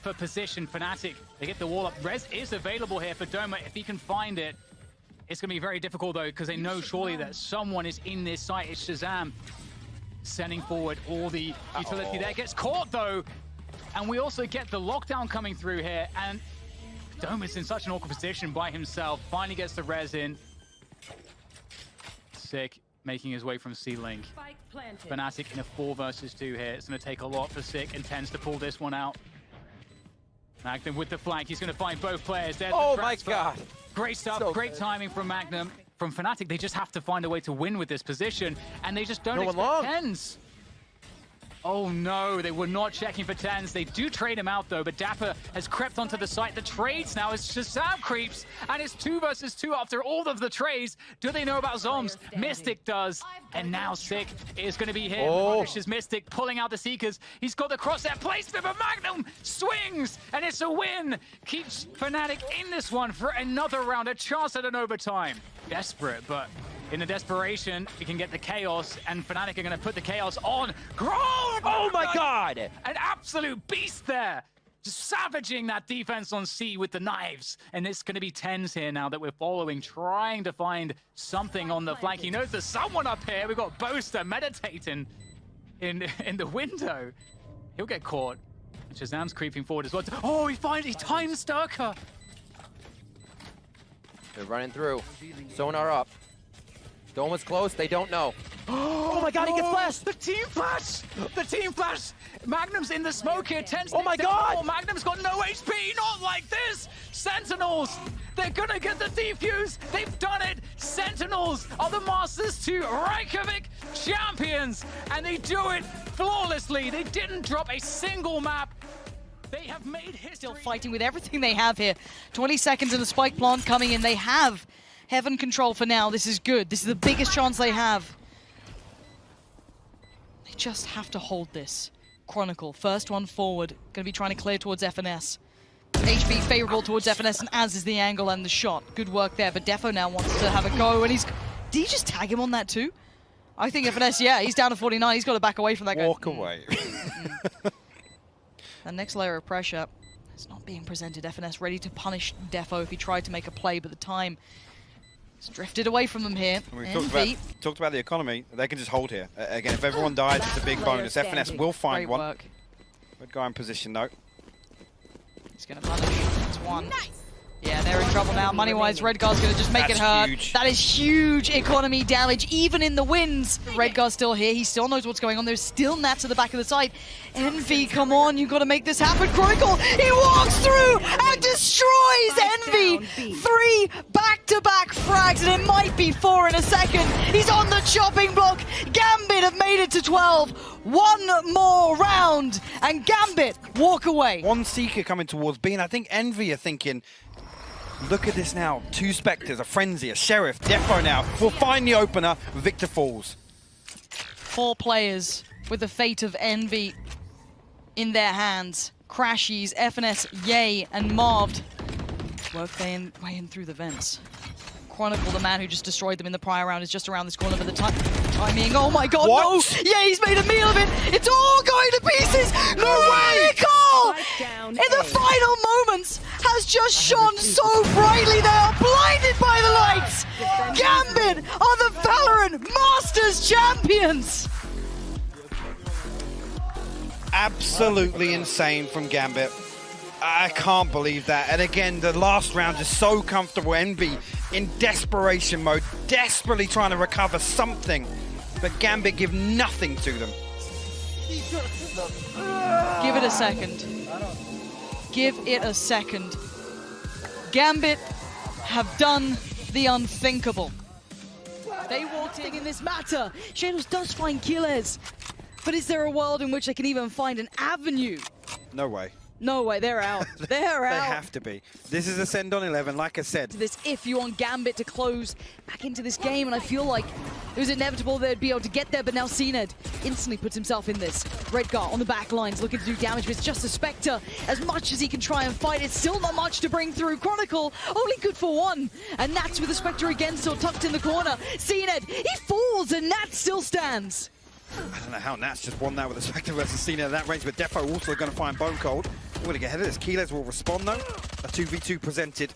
for position. Fnatic, they get the wall up. Res is available here for Doma if he can find it. It's going to be very difficult, though, because they know surely that someone is in this site. It's Shazam sending forward all the utility there. Gets caught, though. And we also get the lockdown coming through here. And Doma's in such an awkward position by himself. Finally gets the res in. Sick, making his way from C-Link. Fnatic in a 4 versus 2 here. It's going to take a lot for Sick and Tenz to pull this one out. Magnum with the flank. He's going to find both players. There's oh my god. Great stuff, so great timing from Magnum. From Fnatic, they just have to find a way to win with this position, and they just don't expect Tenz. Oh no, they were not checking for Tenz. They do trade him out though, but Dapper has crept onto the site. The trades now as Shazam creeps, and it's 2 versus 2 after all of the trades. Do they know about Zombs? Mystic does, and now Sick is going to be here. Punishes Mystic, pulling out the Seekers. He's got the crosshair placement, but Magnum swings, and it's a win. Keeps Fnatic in this one for another round, a chance at an overtime. Desperate, but in the desperation, we can get the Chaos, and Fnatic are going to put the Chaos on Grove! Oh my god! An absolute beast there! Just savaging that defense on C with the knives. And it's going to be Tenz here now that we're following, trying to find something on the flank. He knows there's someone up here. We've got Boaster meditating in the window. He'll get caught. Shazam's creeping forward as well. Oh, he times Sturker! They're running through. Sonar up. Doma's close, they don't know. Oh my god, he gets flashed! The team flash! The team flash! Magnum's in the smoke here. Tenz. Oh my god! Magnum's got no HP, not like this! Sentinels! They're gonna get the defuse! They've done it! Sentinels are the masters to Reykjavik champions! And they do it flawlessly! They didn't drop a single map! They have made history! Still fighting with everything they have here. 20 seconds and a spike plant coming in. They have Heaven control for now. This is good. This is the biggest chance they have. They just have to hold this. Chronicle, first one forward. Going to be trying to clear towards FNS. HB favorable towards FNS, and as is the angle and the shot. Good work there, but Defo now wants to have a go, and did he just tag him on that too? I think FNS, yeah, he's down to 49. He's got to back away from that guy. Walk away. The next layer of pressure is not being presented. FNS ready to punish Defo if he tried to make a play, but the time has drifted away from them here. We talked about the economy. They can just hold here. Again, if everyone dies, it's a big bonus. FNS will find one. Work. Good guy in position though. He's going to punish. That's one. Nice. Yeah, they're in trouble now. Money-wise, Redguard's going to just make it hurt. Huge. That is huge economy damage, even in the wins. Redguard's still here. He still knows what's going on. There's still Nats at the back of the site. Envy, come on. You've got to make this happen. Chronicle, he walks through and destroys Envy. 3 back-to-back frags, and it might be 4 in a second. He's on the chopping block. Gambit have made it to 12. One more round, and Gambit walk away. One Seeker coming towards B, and I think Envy are thinking, look at this now. 2 Spectres, a Frenzy, a Sheriff, Defo now. We'll find the opener. Victor falls. 4 players with the fate of Envy in their hands. Crashies, FNS, Yay, and Marved work their way in through the vents. Chronicle, the man who just destroyed them in the prior round, is just around this corner for the timing. Oh my god, no! Yeah, he's made a meal of it! It's all going to pieces! Miracle! In the final moments, has just shone so brightly. They are blinded by the lights! Gambit are the Valorant Masters champions! Absolutely insane from Gambit. I can't believe that. And again, the last round is so comfortable. Envy in desperation mode, desperately trying to recover something. But Gambit give nothing to them. Give it a second. Give it a second. Gambit have done the unthinkable. They walked in this matter. Shadows does find killers. But is there a world in which they can even find an avenue? No way. No way, they're out. They're out. They have to be. This is a send on 11, like I said. This if you want Gambit to close back into this game, and I feel like it was inevitable they'd be able to get there, but now CNED instantly puts himself in this. Redguard on the back lines looking to do damage, but it's just a Spectre. As much as he can try and fight, it's still not much to bring through. Chronicle, only good for 1. And Nats with the Spectre again, still tucked in the corner. CNED, he falls, and Nats still stands. I don't know how Nats just won that with a Spectre versus Cena at that range, but Defo also going to find Bone Cold. We're gonna get ahead of this. Keyless will respond though. A 2v2 presented.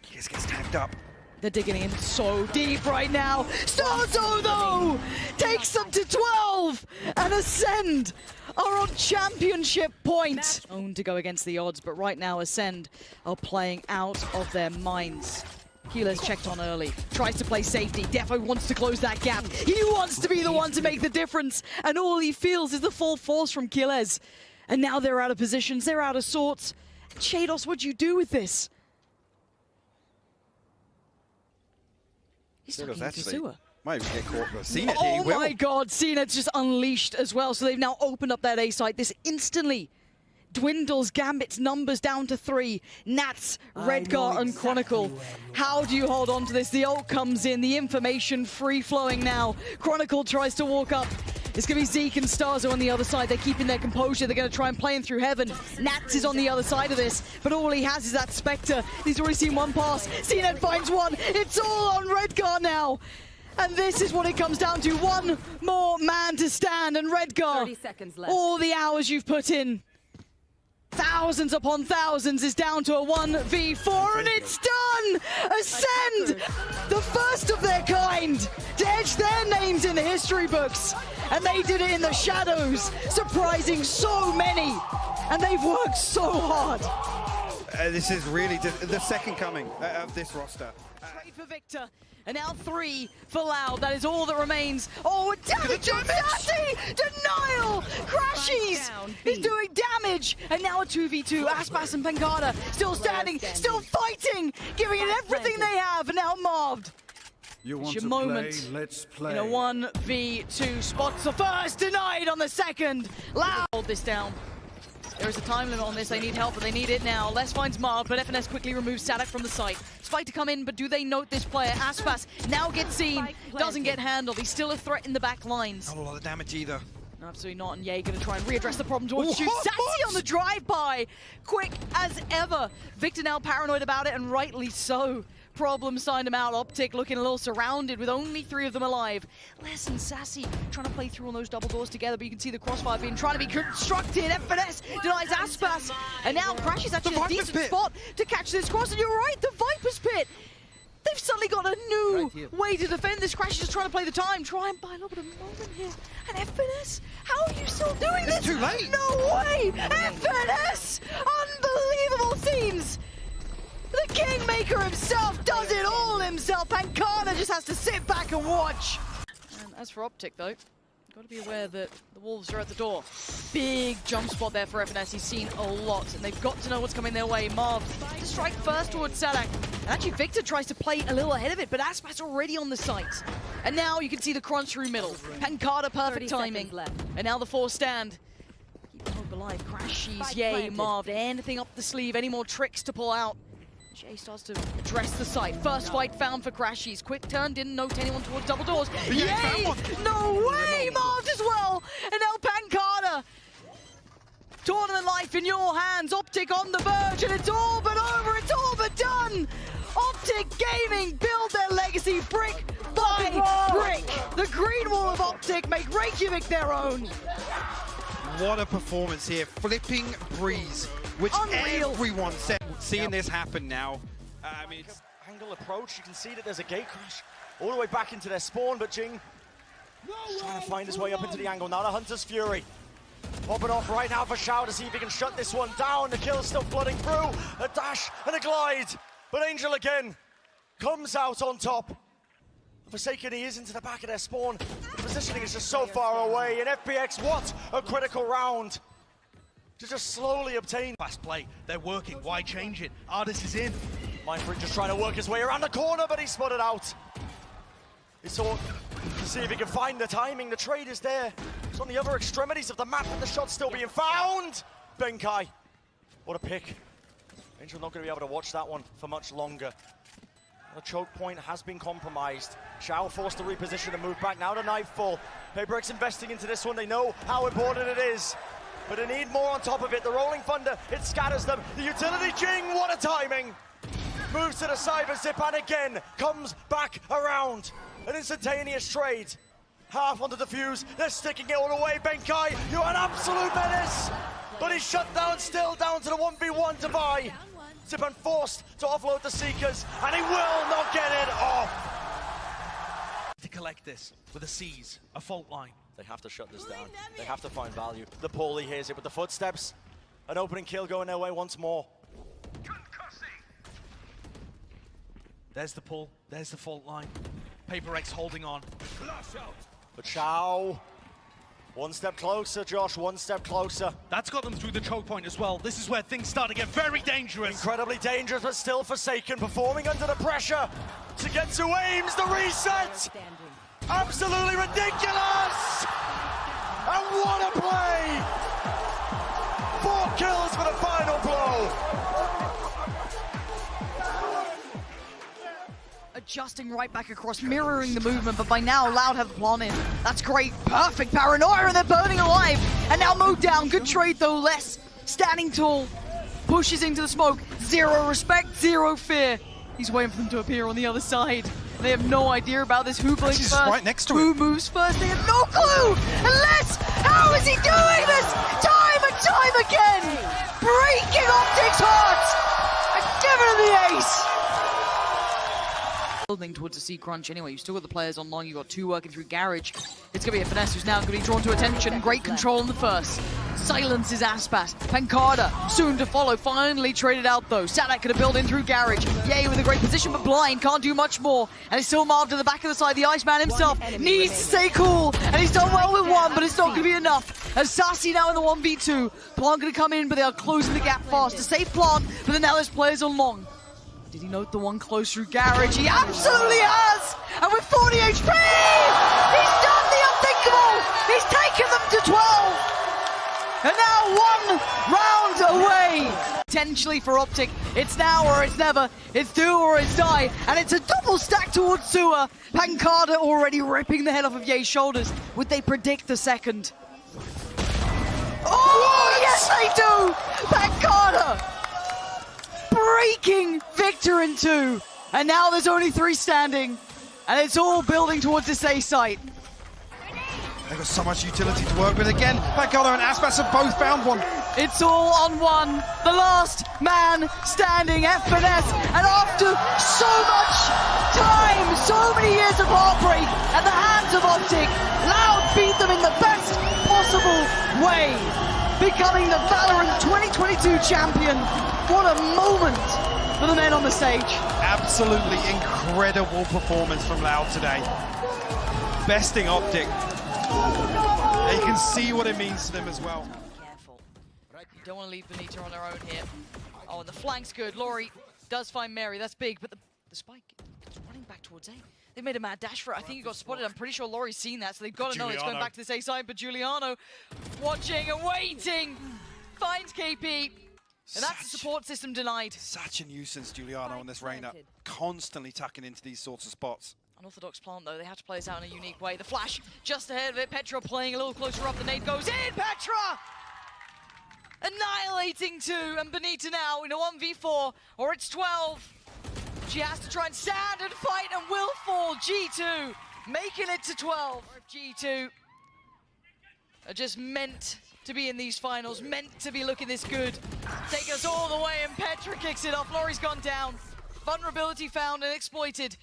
Keyless gets tagged up. They're digging in so deep right now. Starzo though takes them to 12, and Ascend are on championship point. Owned to go against the odds, but right now Ascend are playing out of their minds. Keyless checked on early, tries to play safety. Defo wants to close that gap. He wants to be the one to make the difference, and all he feels is the full force from Keyless. And now they're out of positions, they're out of sorts. Shados, what'd you do with this? He's stuck in Sewer. Might even get caught, but CNET Oh my god, CNET's just unleashed as well, so they've now opened up that A site. This instantly dwindles Gambit's numbers down to 3. Nats, Redgar, and Chronicle. How do you hold on to this? The ult comes in, the information free-flowing now. Chronicle tries to walk up. It's going to be Zeke and Starzo on the other side. They're keeping their composure. They're going to try and play him through heaven. Nats is on the other side of this, but all he has is that Spectre. He's already seen one pass. CNET finds one. It's all on Redgar now. And this is what it comes down to. One more man to stand, and Redgar, 30 seconds left. All the hours you've put in, thousands upon thousands, is down to a 1v4, and it's done! Ascend! The first of their kind to etch their names in the history books. And they did it in the shadows, surprising so many. And they've worked so hard. This is really the second coming of this roster. Trade for Victor. And now 3 for Loud. That is all that remains. Oh, intelligent Sassy! Denial! Crashies is doing damage. And now a 2v2. Aspas and Pengada still standing, still fighting, giving it everything they have. And now Marved. You want It's to your moment. play? Let's play. In a 1v2. Spots the first, denied on the second. Loud. Hold this down. There is a time limit on this. They need help, but they need it now. Les finds Marv, but FNS quickly removes Sadak from the site. Spike to come in, but do they note this player? Aspas now gets seen, doesn't get handled. He's still a threat in the back lines. Not a lot of damage either. No, absolutely not, and Ye gonna try and readdress the problem towards Shoot. Sassy on the drive-by, quick as ever. Victor now paranoid about it, and rightly so. Problem signed him out. Optic looking a little surrounded with only 3 of them alive. Les and Sassy trying to play through on those double doors together, but you can see the crossfire being trying to be constructed. FNS denies Aspas, and now Crash is actually a decent spot to catch this cross. And you're right, the Viper's Pit. They've suddenly got a new way to defend this. Crash is just trying to play the time, try and buy a little bit of moment here. And FNS, how are you still doing this? It's too late. No way! FNS! Unbelievable scenes! The Kingmaker himself does it all himself. Pancana just has to sit back and watch. And as for Optic, though, got to be aware that the Wolves are at the door. Big jump spot there for FNS. He's seen a lot, and they've got to know what's coming their way. Marv to strike first towards Sadak. And actually, Victor tries to play a little ahead of it, but Aspas already on the site. And now you can see the crunch through middle. Pancada, perfect timing. And now the 4 stand. Keep hope alive. Crashies, Ye, Marv. Anything up the sleeve, any more tricks to pull out. Jay starts to address the site. First fight found for Crashies. Quick turn, didn't note anyone towards double doors. Yay! No way! Marved as well! And now Pancada. Tournament life in your hands. Optic on the verge, and it's all but over. It's all but done. Optic Gaming build their legacy brick by brick. The green wall of Optic make Reykjavik their own. What a performance here. Flipping Breeze, which Unreal. everyone said, seeing this happen now. I mean, it's Angle approach, you can see that there's a gate crash all the way back into their spawn, but Jing trying to find his way up into the angle. Now the Hunter's Fury popping off right now for Shao to see if he can shut this one down. The kill's still flooding through. A dash and a glide, but Angel again comes out on top. Forsaken, he is into the back of their spawn. The positioning is just so far away, and FPX, what a critical round to just slowly obtain. Fast play, they're working, why change it? Artis is in. Mindfreak just trying to work his way around the corner, but he's spotted out. He saw to see if he can find the timing. The trade is there. It's on the other extremities of the map, and the shot's still being found. Benkai, what a pick. Angel not going to be able to watch that one for much longer. The choke point has been compromised. Shao forced to reposition and move back now to Nightfall. Paperx investing into this one. They know how important it is, but they need more on top of it. The Rolling Thunder, it scatters them. The utility Jing, what a timing! Moves to the cyber zip and again comes back around. An instantaneous trade. Half on the defuse, they're sticking it all away. Benkai, you're an absolute menace! but he's shut down still, down to the 1v1 to buy. Zipan forced to offload the Seekers, and he will not get it off. To collect this with a seize, a fault line. They have to shut this down. They have to find value. The Paulie hears it with the footsteps. An opening kill going their way once more. There's the pull, there's the fault line. Paper X holding on. But Chow, one step closer, Josh, one step closer. That's got them through the choke point as well. This is where things start to get very dangerous. Incredibly dangerous, but still Forsaken, performing under the pressure to get to aims, the reset! Absolutely ridiculous! And what a play! 4 kills for the final blow! Adjusting right back across, mirroring the movement, but by now Loud have the plan in. That's great, perfect paranoia, and they're burning alive. And now mowed down, good trade though, less standing tall, pushes into the smoke, zero respect, zero fear. He's waiting for them to appear on the other side. They have no idea about this. Who blinks first? Right next to Who him. moves first? They have no clue! Unless, how is he doing this? Time and time again! Breaking Optic's hearts! And giving him the ace! Building towards the C crunch anyway. You still got the players on long. You got 2 working through Garage. It's gonna be a Finesse who's now gonna be drawn to attention. Great control in the first. Silences Aspas. Pancada soon to follow. Finally traded out though. Sadak gonna build in through Garage. Yay with a great position, but Blind can't do much more. And it's still Marv to the back of the side. The Iceman himself needs to stay cool. And he's done well with 1, but it's not gonna be enough. As Sassy now in the 1v2. Plant gonna come in, but they are closing the gap fast. To save Plant, but then now there's players on long. Did he note the one close through Garage? He absolutely has! And with 40 HP, he's done the unthinkable! He's taken them to 12! And now 1 round away! Potentially for Optic, it's now or it's never, it's do or it's die, and it's a double stack towards Sewer. Pancada already ripping the head off of Ye's shoulders. Would they predict the second? Oh, yes they do! Pancada! Breaking Victor in 2, and now there's only 3 standing, and it's all building towards this A site. They've got so much utility to work with again. Pancada and Aspas have both found one. It's all on 1, the last man standing, Finesse, and after so much time, so many years of heartbreak at the hands of Optic, Loud beat them in the best possible way, becoming the Valorant 2022 champion. What a moment for the men on the stage. Absolutely incredible performance from Loud today. Besting Optic. They can see what it means to them as well. Careful. You don't want to leave Benita on her own here. Oh, and the flank's good. Laurie does find Mary. That's big, but the spike is running back towards A. They made a mad dash for it. I think he got spotted. I'm pretty sure Laurie's seen that, so they've got to know it's going back to this A side. But Giuliano, watching and waiting, finds KP. And that's the support system denied. Such a nuisance, Giuliano, on this Reyna. Constantly tucking into these sorts of spots. Unorthodox Plant, though. They have to play this out in a unique way. The flash just ahead of it. Petra playing a little closer up. The nade goes in. Petra! Annihilating 2. And Benita now in a 1v4. Or it's 12. She has to try and stand and fight and will fall. G2 making it to 12. G2 are just meant to be in these finals, meant to be looking this good. Take us all the way, and Petra kicks it off. Laurie's gone down. Vulnerability found and exploited.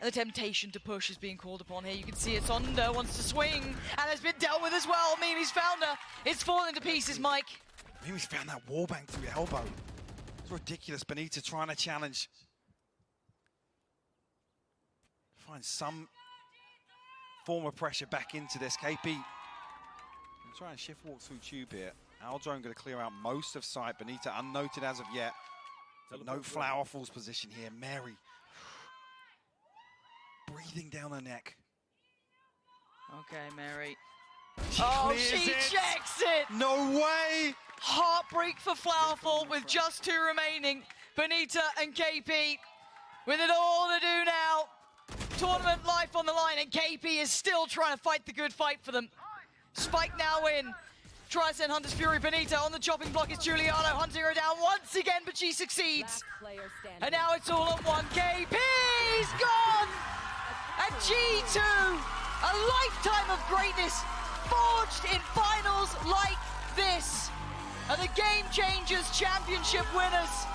And the temptation to push is being called upon here. You can see it's Onda wants to swing, and has been dealt with as well. Mimi's found her. It's falling to pieces, Mike. Mimi's found that wallbang through the elbow. It's ridiculous. Benita trying to challenge. Find some form of pressure back into this. KP. Try and shift walk through tube here. Aldrone going to clear out most of sight. Benita unnoted as of yet. But no Flower Falls position here. Mary breathing down her neck. Okay, Mary. She checks it! No way! Heartbreak for Flowerfall with just 2 remaining. Benita and KP with it all to do now. Tournament life on the line, and KP is still trying to fight the good fight for them. Spike now in. Tries to send Hunter's Fury. Benita on the chopping block. It's Giuliano hunting her down once again, but she succeeds. And now it's all on 1. KP's gone! And G2, a lifetime of greatness, forged in finals like this. are the Game Changers Championship winners.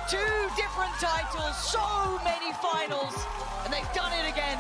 2 different titles, so many finals, and they've done it again.